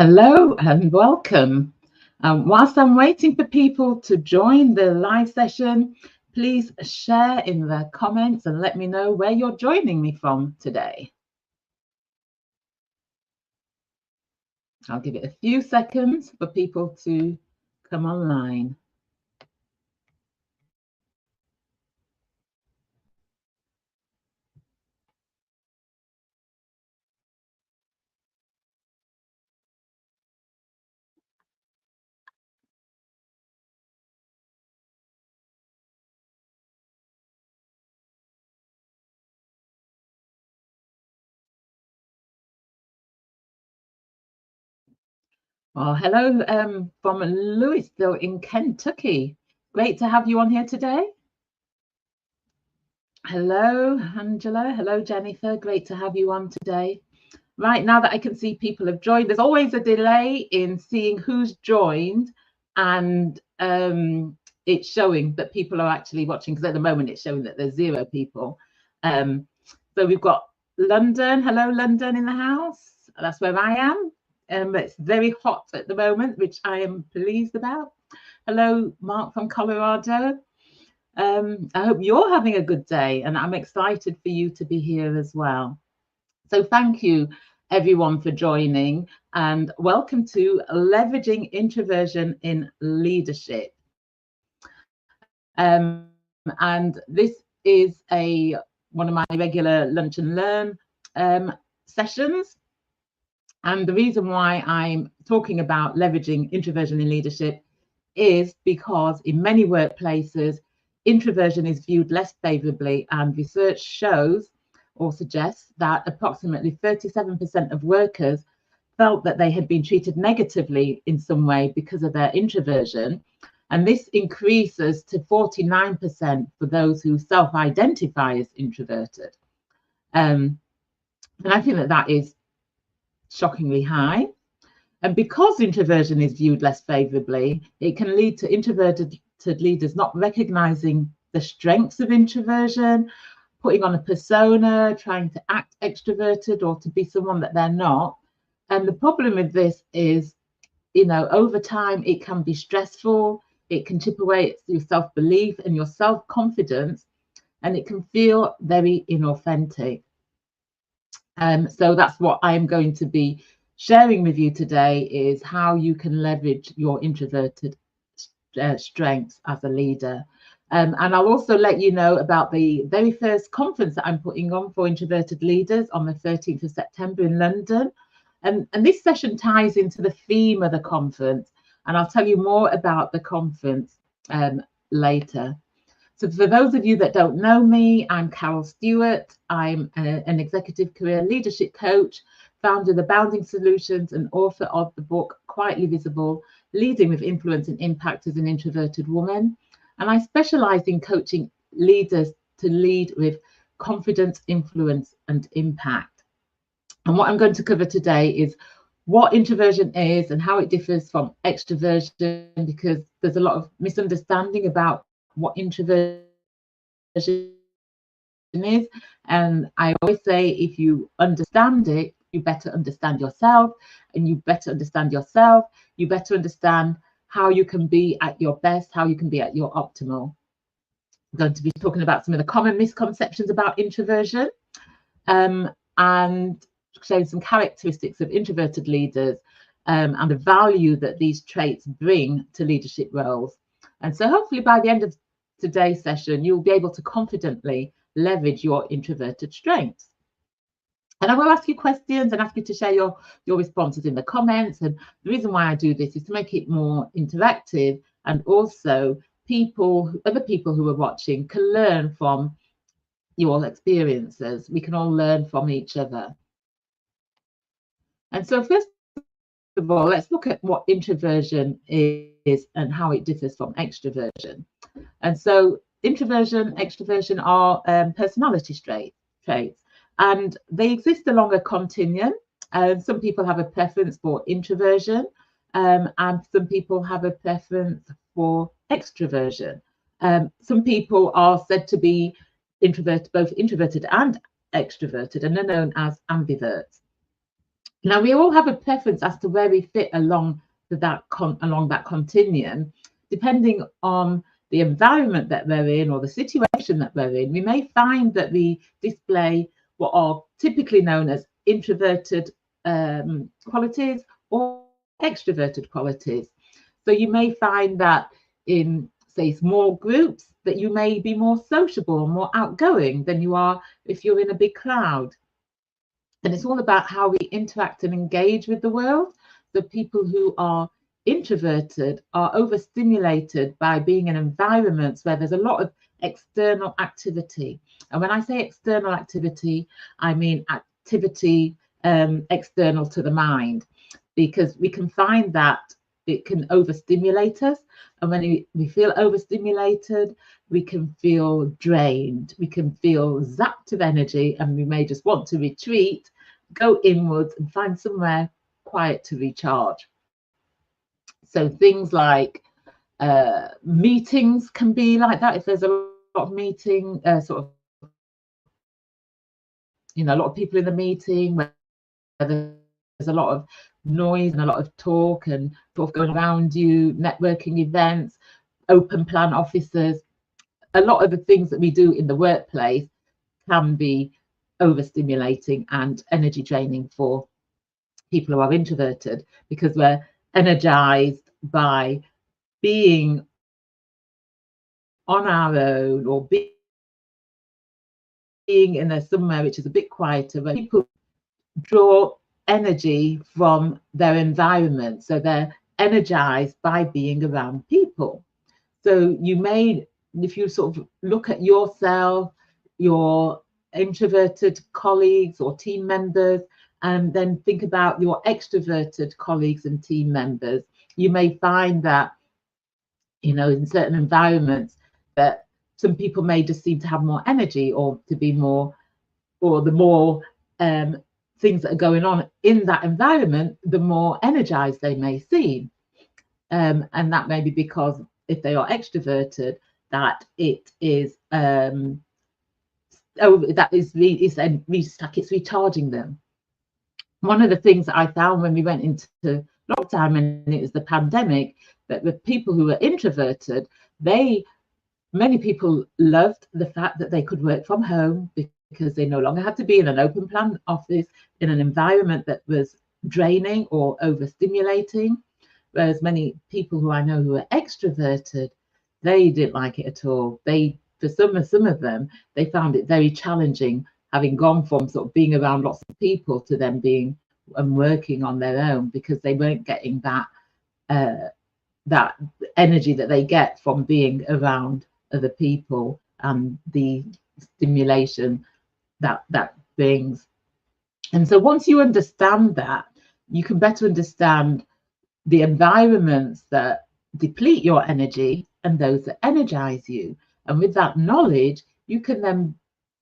Hello and welcome. Whilst I'm waiting for people to join the live session, please share in the comments and let me know where you're joining me from today. I'll give it a few seconds for people to come online. Well, hello from Louisville in Kentucky. Great to have you on here today. Hello, Angela. Hello, Jennifer. Great to have you on today. Right, now that I can see people have joined, there's always a delay in seeing who's joined and it's showing that people are actually watching, because at the moment it's showing that there's 0 people. So we've got London. Hello, London in the house. That's where I am. It's very hot at the moment, which I am pleased about. Hello, Mark from Colorado. I hope you're having a good day, and I'm excited for you to be here as well. So thank you everyone for joining, and welcome to Leveraging Introversion in Leadership. And this is one of my regular lunch and learn sessions. And the reason why I'm talking about leveraging introversion in leadership is because in many workplaces, introversion is viewed less favorably, and research shows or suggests that approximately 37% of workers felt that they had been treated negatively in some way because of their introversion. And this increases to 49% for those who self-identify as introverted. And I think that is shockingly high. And because introversion is viewed less favorably, it can lead to introverted leaders not recognizing the strengths of introversion, putting on a persona, trying to act extroverted or to be someone that they're not. And the problem with this is, over time, it can be stressful. It can chip away at your self-belief and your self-confidence, and it can feel very inauthentic. So that's what I'm going to be sharing with you today, is how you can leverage your introverted strengths as a leader. And I'll also let you know about the very first conference that I'm putting on for introverted leaders on the 13th of September in London. And this session ties into the theme of the conference, and I'll tell you more about the conference later. So for those of you that don't know me, I'm Carol Stewart. I'm an executive career leadership coach, founder of the Bounding Solutions, and author of the book Quietly Visible, Leading with Influence and Impact as an Introverted Woman. And I specialize in coaching leaders to lead with confidence, influence, and impact. And what I'm going to cover today is what introversion is and how it differs from extroversion, because there's a lot of misunderstanding about what introversion is. And I always say, if you understand it, you better understand yourself, and you better understand yourself, you better understand how you can be at your best, how you can be at your optimal. I'm going to be talking about some of the common misconceptions about introversion, and showing some characteristics of introverted leaders, and the value that these traits bring to leadership roles. And so hopefully by the end of today's session, you'll be able to confidently leverage your introverted strengths. And I will ask you questions and ask you to share your responses in the comments. And the reason why I do this is to make it more interactive, and also other people who are watching can learn from your experiences. We can all learn from each other. And so first of all, let's look at what introversion is and how it differs from extroversion. And so introversion, extroversion are personality traits, and they exist along a continuum. Some people have a preference for introversion, and some people have a preference for extroversion. Some people are said to be both introverted and extroverted, and they're known as ambiverts. Now, we all have a preference as to where we fit along that continuum, depending on the environment that we're in or the situation that we're in. We may find that we display what are typically known as introverted qualities or extroverted qualities. So you may find that in, say, small groups, that you may be more sociable, more outgoing than you are if you're in a big crowd. And it's all about how we interact and engage with the world. The people who are introverted are overstimulated by being in environments where there's a lot of external activity. And when I say external activity, I mean activity external to the mind, because we can find that it can overstimulate us. And when we feel overstimulated, we can feel drained, we can feel zapped of energy, and we may just want to retreat, go inwards and find somewhere quiet to recharge. So things like meetings can be like that. If there's a lot of meeting, a lot of people in the meeting, where there's a lot of noise and a lot of talk and sort of going around you, networking events, open plan officers, a lot of the things that we do in the workplace can be overstimulating and energy draining for people who are introverted, because we're energized by being on our own or being in somewhere which is a bit quieter, where people draw energy from their environment. So they're energized by being around people. So you may, if you sort of look at yourself, your introverted colleagues or team members, and then think about your extroverted colleagues and team members, you may find that, in certain environments, that some people may just seem to have more energy, or to be more, or the more things that are going on in that environment, the more energized they may seem. And that may be because if they are extroverted, that it is it's recharging them. One of the things that I found when we went into lockdown, and it was the pandemic, that the people who were introverted, many people loved the fact that they could work from home, because they no longer had to be in an open plan office in an environment that was draining or overstimulating. Whereas many people who I know who are extroverted, they didn't like it at all. For some of them, they found it very challenging, having gone from sort of being around lots of people to them being and working on their own, because they weren't getting that energy that they get from being around other people, and the stimulation that brings. And so once you understand that, you can better understand the environments that deplete your energy and those that energize you. And with that knowledge, you can then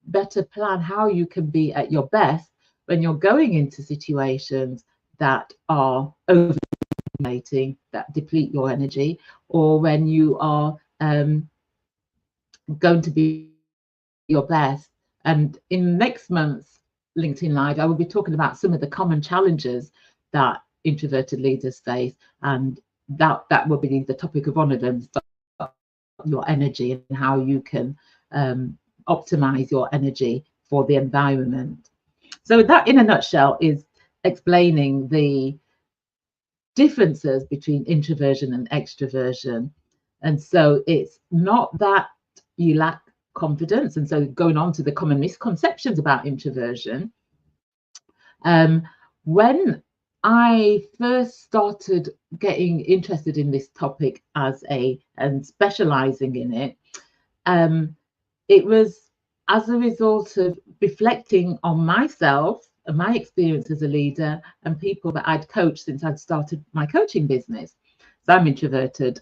better plan how you can be at your best when you're going into situations that are overstimulating, that deplete your energy, or when you are going to be your best. And in next month's LinkedIn Live, I will be talking about some of the common challenges that introverted leaders face, and that will be the topic of one of them, your energy, and how you can optimize your energy for the environment. So that, in a nutshell, is explaining the differences between introversion and extroversion. And so it's not that you lack confidence. And so going on to the common misconceptions about introversion, when I first started getting interested in this topic and specializing in it, it was as a result of reflecting on myself and my experience as a leader and people that I'd coached since I'd started my coaching business. So I'm introverted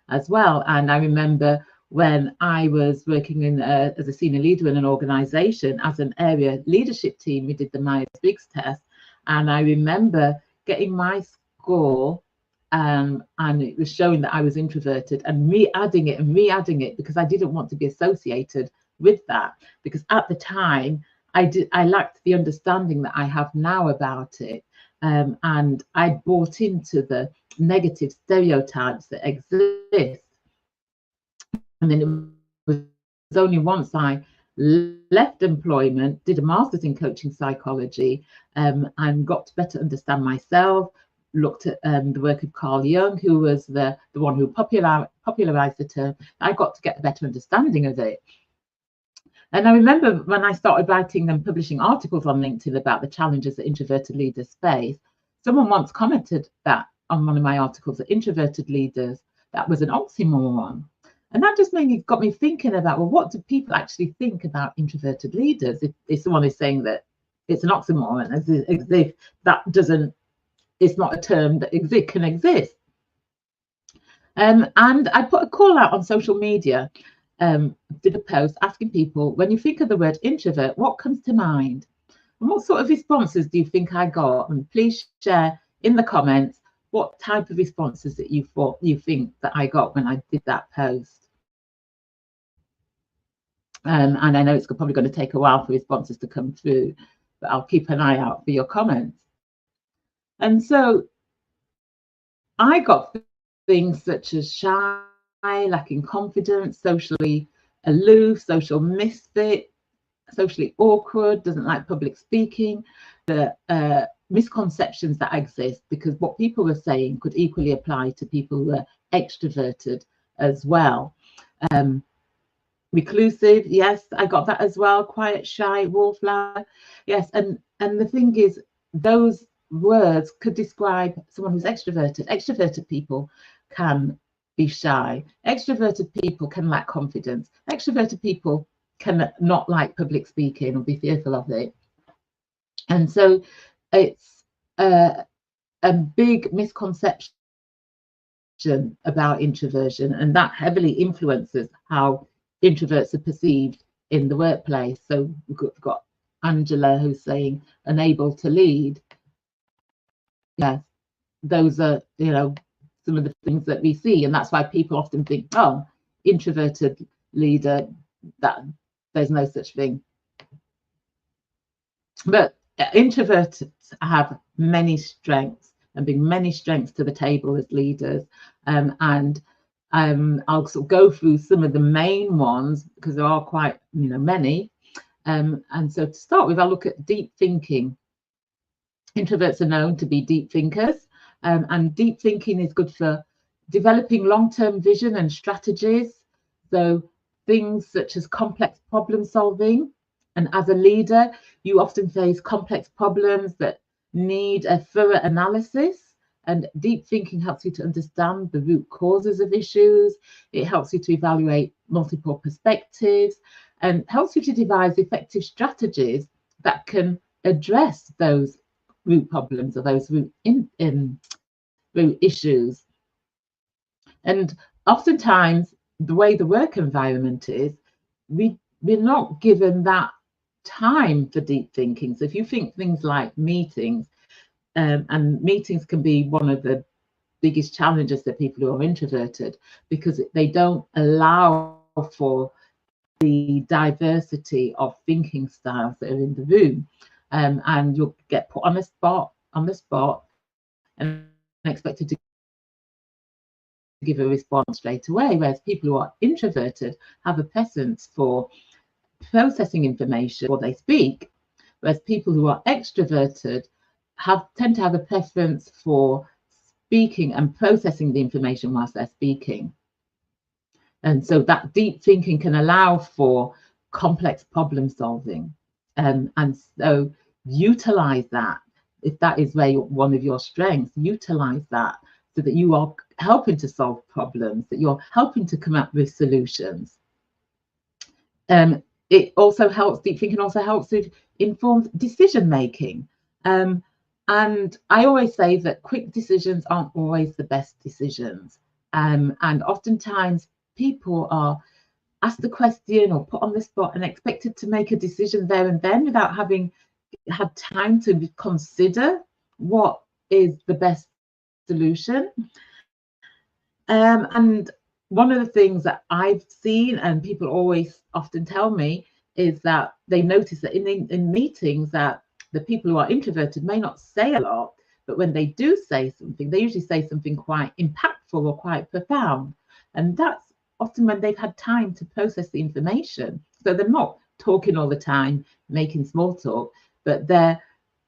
as well. And I remember when I was working as a senior leader in an organization, as an area leadership team, we did the Myers-Briggs test. And I remember getting my score, and it was showing that I was introverted, and re-adding it because I didn't want to be associated with that, because at the time I lacked the understanding that I have now about it. and I bought into the negative stereotypes that exist. And then it was only once I left employment, did a master's in coaching psychology, and got to better understand myself, looked at the work of Carl Jung, who was the one who popularized the term. I got to get a better understanding of it. And I remember when I started writing and publishing articles on LinkedIn about the challenges that introverted leaders face, someone once commented that on one of my articles that introverted leaders, that was an oxymoron. And that just got me thinking about, well, what do people actually think about introverted leaders? If someone is saying that it's an oxymoron, as if that doesn't, it's not a term that can exist. And I put a call out on social media, did a post asking people, when you think of the word introvert, what comes to mind? And what sort of responses do you think I got? And please share in the comments what type of responses that you think that I got when I did that post. And I know it's probably going to take a while for responses to come through, but I'll keep an eye out for your comments. And so I got things such as shy, lacking confidence, socially aloof, social misfit, socially awkward, doesn't like public speaking, the misconceptions that exist, because what people were saying could equally apply to people who are extroverted as well. Reclusive, yes, I got that as well. Quiet, shy, wallflower, yes. And the thing is, those words could describe someone who's extroverted. Extroverted people can be shy. Extroverted people can lack confidence. Extroverted people can not like public speaking or be fearful of it. And so it's a big misconception about introversion, and that heavily influences how introverts are perceived in the workplace. So we've got Angela who's saying unable to lead. Yes, those are, you know, some of the things that we see, and that's why people often think, oh, introverted leader, that there's no such thing. But introverts have many strengths and bring many strengths to the table as leaders, and I'll sort of go through some of the main ones because there are quite, you know, many. And so to start with, I'll look at deep thinking. Introverts are known to be deep thinkers, and deep thinking is good for developing long-term vision and strategies. So things such as complex problem solving. And as a leader, you often face complex problems that need a thorough analysis. And deep thinking helps you to understand the root causes of issues. It helps you to evaluate multiple perspectives and helps you to devise effective strategies that can address those root problems or those root issues. And oftentimes, the way the work environment is, we're not given that time for deep thinking. So if you think things like meetings, and meetings can be one of the biggest challenges that people who are introverted, because they don't allow for the diversity of thinking styles that are in the room, and you'll get put on the spot and expected to give a response straight away, whereas people who are introverted have a preference for processing information before they speak, whereas people who are extroverted tend to have a preference for speaking and processing the information whilst they're speaking. And so that deep thinking can allow for complex problem solving, and so utilize that. If that is one of your strengths, utilize that so that you are helping to solve problems, that you're helping to come up with solutions. It also helps, deep thinking also helps with informed decision making. And I always say that quick decisions aren't always the best decisions. And oftentimes people are asked the question or put on the spot and expected to make a decision there and then without having had time to consider what is the best solution. And one of the things that I've seen, and people always often tell me, is that they notice that in meetings that the people who are introverted may not say a lot, but when they do say something, they usually say something quite impactful or quite profound. And that's often when they've had time to process the information. So they're not talking all the time, making small talk, but they're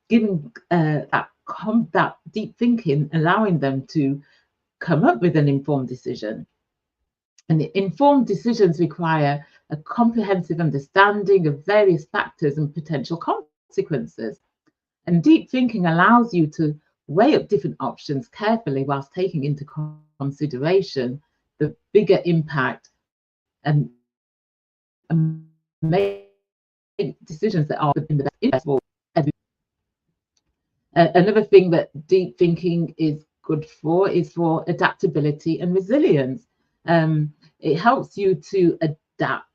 giving that deep thinking, allowing them to come up with an informed decision. And the informed decisions require a comprehensive understanding of various factors and potential consequences. And deep thinking allows you to weigh up different options carefully whilst taking into consideration the bigger impact and make decisions that are in the best interest for everyone. Another thing that deep thinking is good for is for adaptability and resilience. It helps you to adapt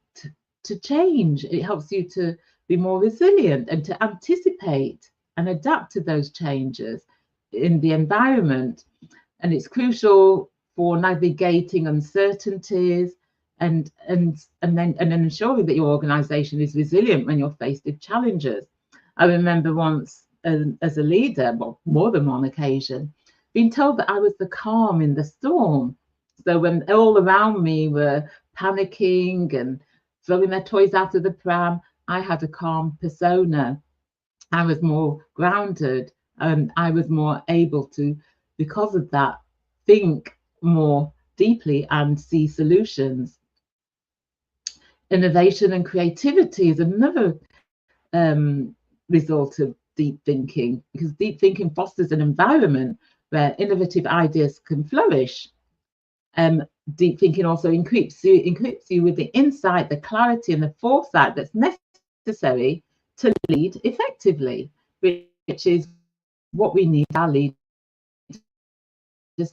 to change. It helps you to be more resilient and to anticipate and adapt to those changes in the environment. And it's crucial for navigating uncertainties and then ensuring that your organization is resilient when you're faced with challenges. I remember once as a leader, well, more than one occasion, being told that I was the calm in the storm. So when all around me were panicking and throwing their toys out of the pram, I had a calm persona. I was more grounded and I was more able to, because of that, think more deeply and see solutions. Innovation and creativity is another result of deep thinking, because deep thinking fosters an environment where innovative ideas can flourish. Deep thinking also equips you with the insight, the clarity, and the foresight that's necessary to lead effectively, which is what we need our leaders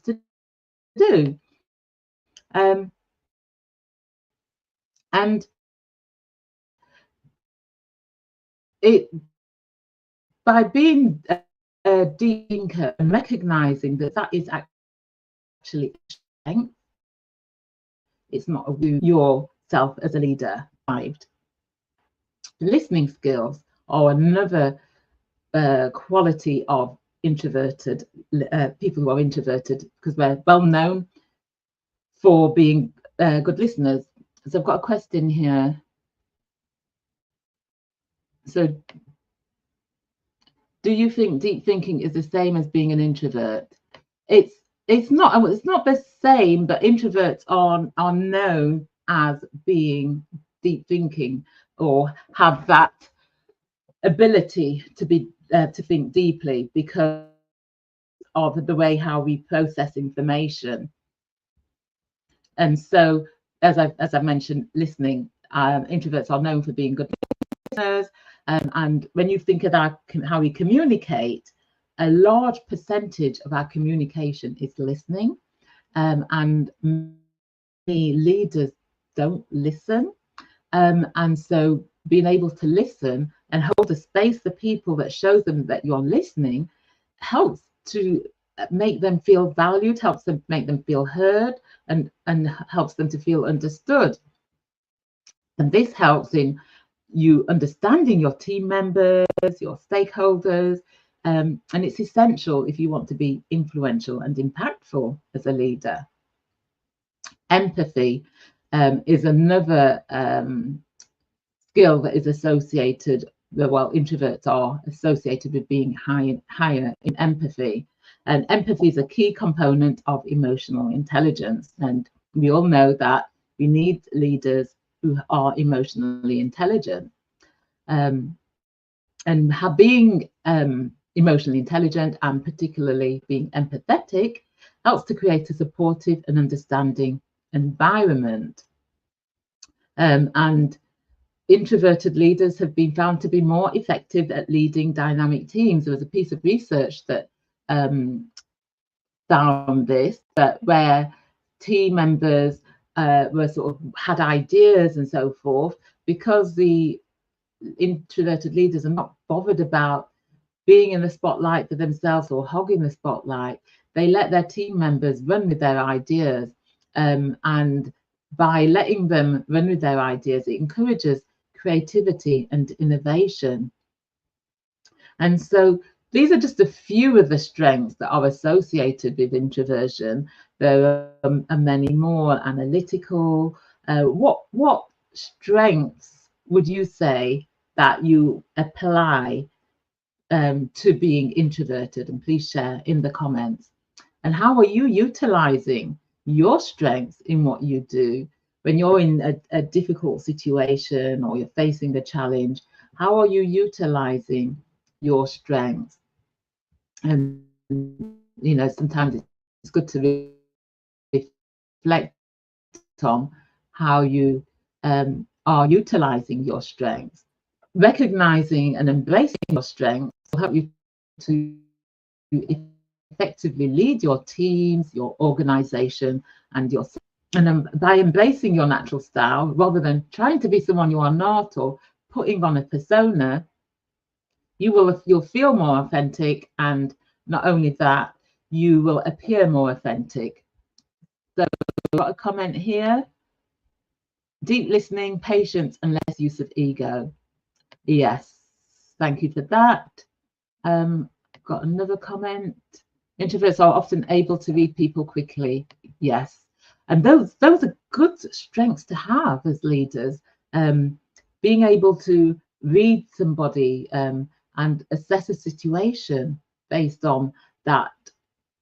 to do. And it, by being a deep thinker and recognizing that that is actually strength, it's not yourself as a leader. Listening skills are another quality of introverted people who are introverted, because we're well known for being good listeners. So I've got a question here. So do you think deep thinking is the same as being an introvert? It's not the same, but introverts are known as being deep thinking or have that ability to be to think deeply because of the way how we process information. And so, as I mentioned, listening, introverts are known for being good listeners. And when you think about how we communicate, a large percentage of our communication is listening, and many leaders don't listen. And so being able to listen and hold a space for people that shows them that you're listening helps to make them feel valued, helps them make them feel heard, and helps them to feel understood. And this helps in you understanding your team members, your stakeholders, and it's essential if you want to be influential and impactful as a leader. Empathy is another skill that is associated, well, introverts are associated with being higher in empathy. And empathy is a key component of emotional intelligence. And we all know that we need leaders who are emotionally intelligent. And being emotionally intelligent and particularly being empathetic helps to create a supportive and understanding environment. And introverted leaders have been found to be more effective at leading dynamic teams. There was a piece of research that found this, that where team members were sort of had ideas and so forth, because the introverted leaders are not bothered about being in the spotlight for themselves or hogging the spotlight. They let their team members run with their ideas, and by letting them run with their ideas, it encourages creativity and innovation. And so these are just a few of the strengths that are associated with introversion. There are many more. Analytical. What strengths would you say that you apply to being introverted? And please share in the comments. And how are you utilizing your strengths in what you do when you're in a difficult situation or you're facing a challenge? How are you utilizing your strengths? And you know, sometimes it's good to reflect on how you are utilizing your strengths. Recognizing and embracing your strengths will help you to effectively lead your teams, your organization, and your. And by embracing your natural style rather than trying to be someone you are not or putting on a persona, you'll feel more authentic, and not only that, you will appear more authentic. So I've got a comment here. Deep listening, patience, and less use of ego. Yes, thank you for that. Got another comment. Introverts are often able to read people quickly. Yes, and those are good strengths to have as leaders. Being able to read somebody and assess a situation based on that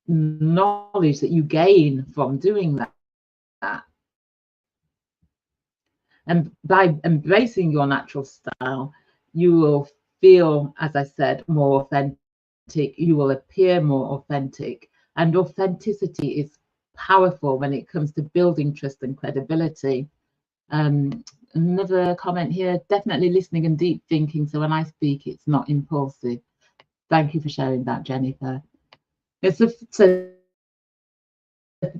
knowledge that you gain from doing that. And by embracing your natural style, you will feel, as I said, more authentic. You will appear more authentic. And authenticity is powerful when it comes to building trust and credibility. Another comment here, definitely listening and deep thinking. So when I speak, it's not impulsive. Thank you for sharing that, Jennifer. So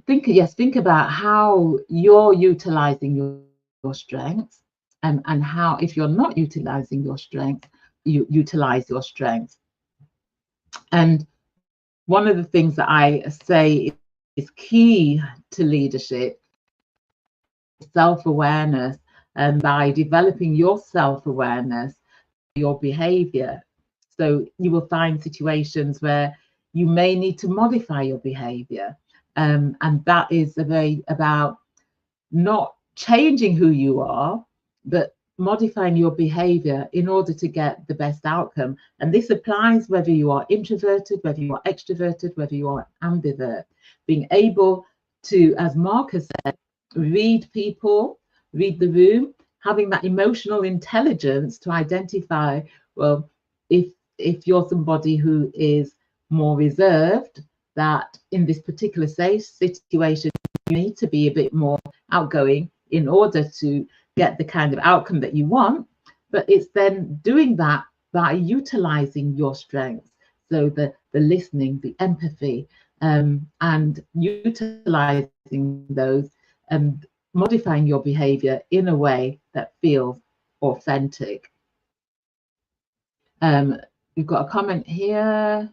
think about how you're utilizing your strengths, and how, if you're not utilizing your strengths, you utilize your strengths. And one of the things that I say is key to leadership is self-awareness, and by developing your self-awareness, your behavior. So you will find situations where you may need to modify your behavior, and that is about not changing who you are, but modifying your behavior in order to get the best outcome. And this applies whether you are introverted, whether you are extroverted, whether you are ambivert. Being able to, as Mark has said, read people, read the room, having that emotional intelligence to identify, well, if you're somebody who is more reserved, that in this particular situation, you need to be a bit more outgoing in order to get the kind of outcome that you want. But it's then doing that by utilizing your strengths. So the listening, the empathy, and utilizing those and modifying your behavior in a way that feels authentic. We've got a comment here.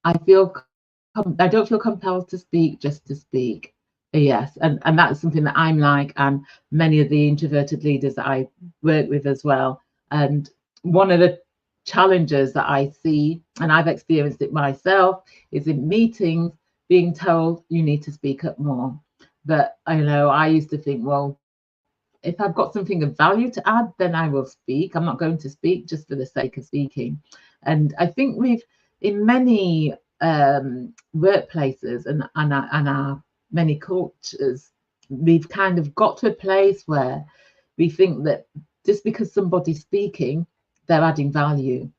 I don't feel compelled to speak just to speak. Yes, and that's something that I'm like, and many of the introverted leaders that I work with as well. And one of the challenges that I see, and I've experienced it myself, is in meetings being told you need to speak up more. But I used to think, well, if I've got something of value to add, then I will speak. I'm not going to speak just for the sake of speaking. And I think in many workplaces and our many cultures, we've kind of got to a place where we think that just because somebody's speaking, they're adding value.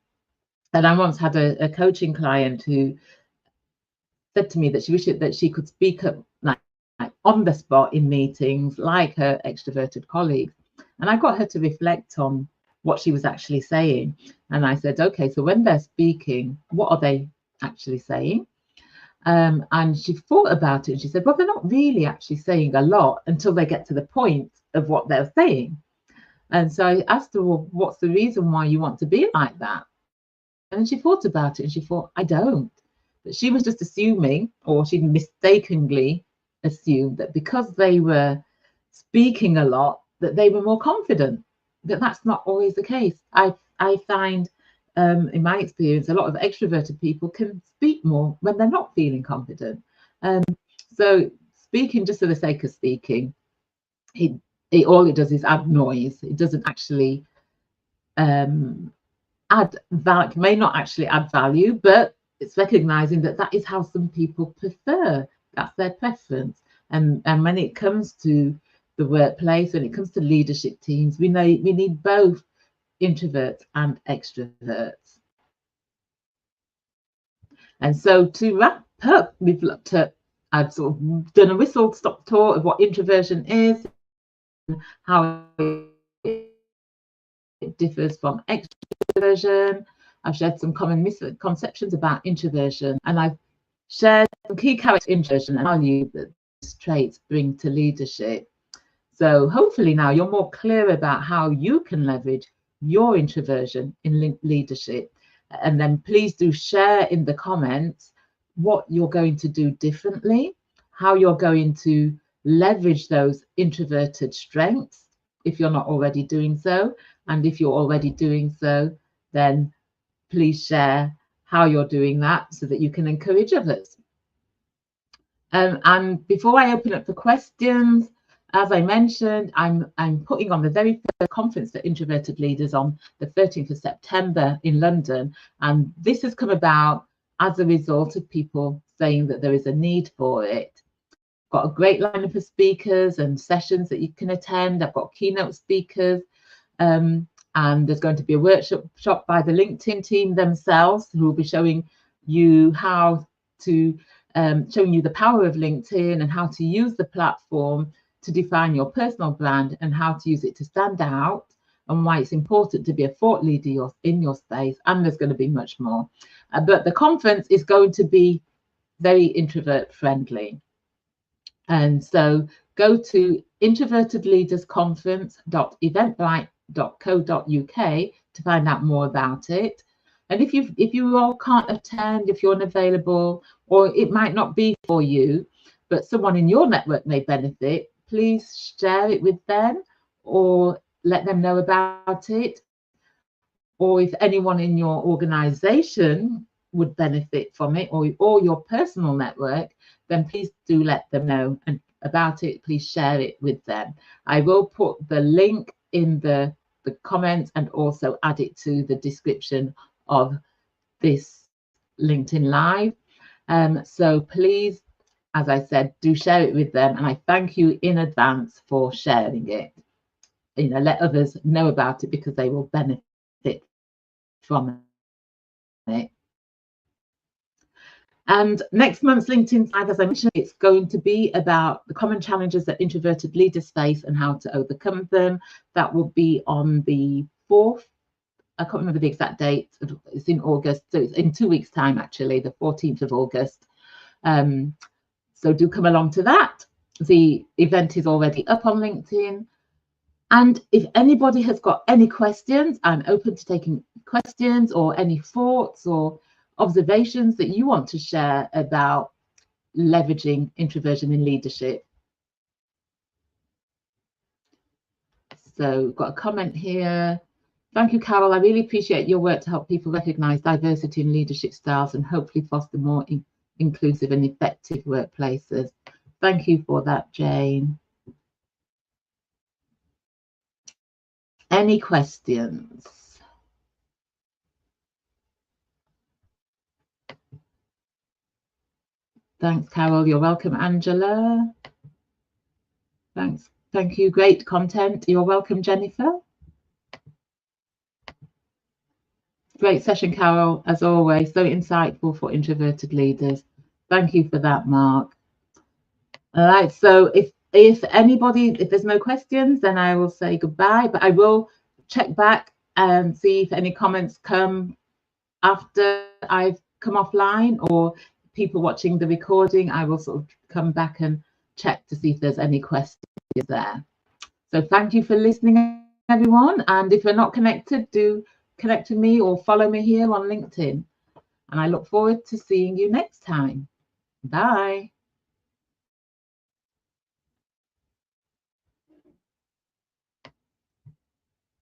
And I once had a coaching client who said to me that she wished that she could speak up like on the spot in meetings like her extroverted colleagues. And I got her to reflect on what she was actually saying. And I said, okay, so when they're speaking, what are they actually saying? And she thought about it and she said, well, they're not really actually saying a lot until they get to the point of what they're saying. And so I asked her, well, what's the reason why you want to be like that? And she thought about it and she thought, I don't. But she was just assuming, or she mistakenly assumed, that because they were speaking a lot, that they were more confident. But that's not always the case. I find in my experience, a lot of extroverted people can speak more when they're not feeling confident. So speaking just for the sake of speaking, all it does is add noise. It doesn't actually add value, may not actually add value, but it's recognizing that that is how some people prefer. That's their preference. And when it comes to the workplace, when it comes to leadership teams, we need both introverts and extroverts. And so to wrap up, I've sort of done a whistle-stop tour of what introversion is, how it differs from extroversion. I've shared some common misconceptions about introversion, and I've shared some key characteristics of introversion and value that these traits bring to leadership. So hopefully now you're more clear about how you can leverage your introversion in leadership. And then please do share in the comments what you're going to do differently, how you're going to leverage those introverted strengths if you're not already doing so. And if you're already doing so, then please share how you're doing that so that you can encourage others. And before I open up for questions, as I mentioned, I'm putting on the very first conference for introverted leaders on the 13th of September in London. And this has come about as a result of people saying that there is a need for it. Got a great lineup of speakers and sessions that you can attend. I've got keynote speakers. And there's going to be a workshop by the LinkedIn team themselves, who will be showing you how to, showing you the power of LinkedIn and how to use the platform to define your personal brand and how to use it to stand out, and why it's important to be a thought leader in your space. And there's going to be much more. But the conference is going to be very introvert friendly. And so go to introvertedleadersconference.eventbrite.co.uk to find out more about it. And if you all can't attend, if you're unavailable, or it might not be for you, but someone in your network may benefit, please share it with them or let them know about it. Or if anyone in your organization would benefit from it, or your personal network, then please do let them know about it. Please share it with them. I will put the link in the comments and also add it to the description of this LinkedIn Live. So please, as I said, do share it with them. And I thank you in advance for sharing it. Let others know about it because they will benefit from it. And next month's LinkedIn Live, as I mentioned, it's going to be about the common challenges that introverted leaders face and how to overcome them. That will be on the 4th. I can't remember the exact date. It's in August, so it's in 2 weeks' time, actually, the 14th of August. So do come along to that. The event is already up on LinkedIn. And if anybody has got any questions, I'm open to taking questions or any thoughts or observations that you want to share about leveraging introversion in leadership. So we've got a comment here. Thank you, Carol. I really appreciate your work to help people recognize diversity in leadership styles and hopefully foster more inclusive and effective workplaces. Thank you for that, Jane. Any questions? Thanks, Carol. You're welcome, Angela. Thanks. Thank you. Great content. You're welcome, Jennifer. Great session, Carol, as always. So insightful for introverted leaders. Thank you for that, Mark. All right. So if there's no questions, then I will say goodbye. But I will check back and see if any comments come after I've come offline, or people watching the recording. I will sort of come back and check to see if there's any questions there. So thank you for listening, everyone. And if you're not connected, do connect with me or follow me here on LinkedIn. And I look forward to seeing you next time. Bye.